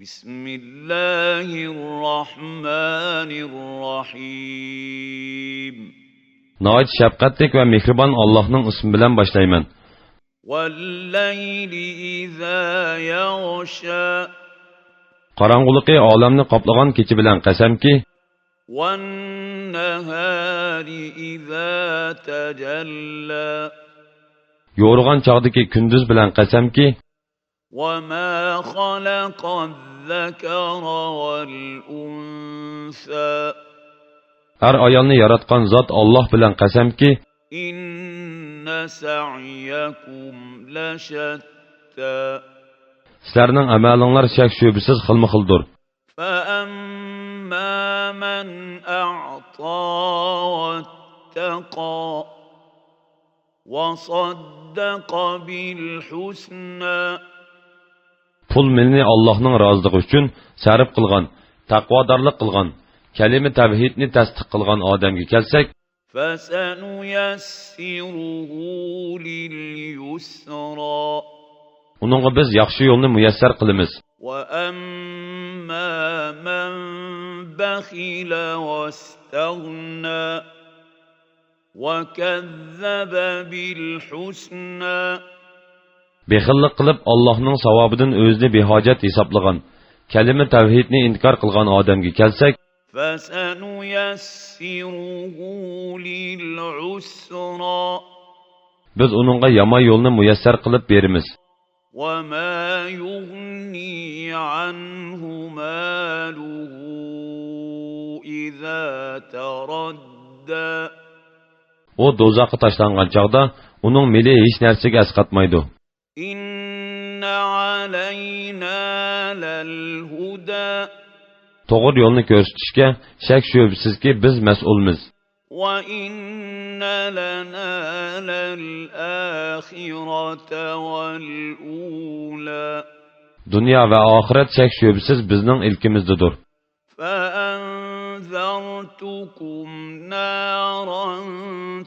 بسم الله الرحمن الرحيم Nəhayət şəfqətlik və mehriban Allah'ın ismi bilan başlayman. والليل إذا يغشى Qaranğılıqı aləmni qaplagan keçi bilan qasamki, والنهار إذا تجلى yo'rg'an chaqdagi kunduz bilan qasamki, وما خلق الذكر والأنثى har ayolni yaratgan zot Alloh bilan qasamki, إن سعيكم لشتى sizlarning amalinglar shak shubisiz xilma-xildir. فأما من أعطى واتقى وصدق بالحسنى Pul milni Allohning roziligi uchun sarf qilgan, taqvodorlik qilgan, kalima tavhidni tasdiq qilgan odamga kelsak, فسنيسره لليسرى uningga biz yaxshi yo'lni muyassar qilamiz. وأما من بخل واستغنى وكذب بالحسنى Bexillik qilib Allohning savobidan o'zini behojat hisoblagan, kalima tavhidni inkor qilgan odamga kelsak, فسنيسره للعسرى biz uningga yomon yo'lni muyassar qilib beramiz. وما يغني عنه ماله إذا تردى O do'zaxga tashlangan chaqda uning mili hech narsaga asqatmaydi. إن علينا للهدى To'g'ri yo'lni ko'rsatishga shak shubsizki biz mas'ulmiz. وإن لنا للآخرة والأولى Dunyo va oxirat shak shubsiz bizning ilkimizdir. فأنذرتكم نارا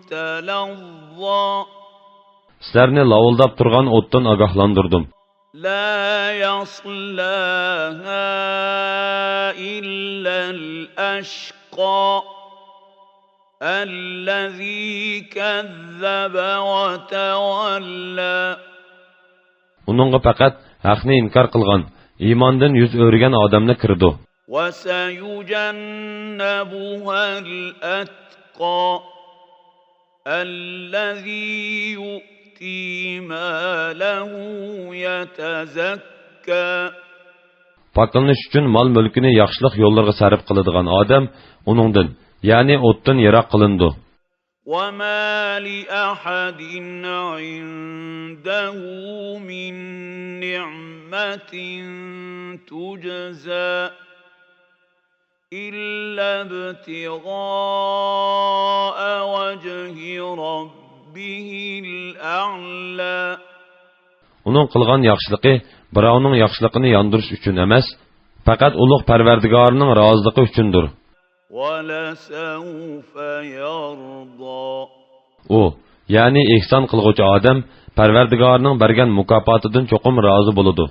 تلظى Sizlarni lavildab turgan o'tdan ogohlantirdim. لا يصلاها إلا الأشقى الذي كذب وتولى Uningga faqat haqni inkor qilgan, iymondan yuz o'rgan odamni kirdi. وسيجنبها الأتقى الذي يؤتي ماله يتزكى Poklanış uchun mol mulkini yaxshilik yo'llarga sarf qiladigan odam uningdan, ya'ni o'tdan yiroq qilindi. وما لأحد عنده من نعمة تجزى إلا ابتغاء وجه ربه الأعلى Uning qilgan yaxshiligi birovning yaxshiligini yondirish uchun emas, faqat ulug' Parvardigorning roziligi uchundir. ولسوف يرضى U, ya'ni ihson qilguvchi odam Parvardigorning bergan mukofotidan cho'qim rozi bo'ladi.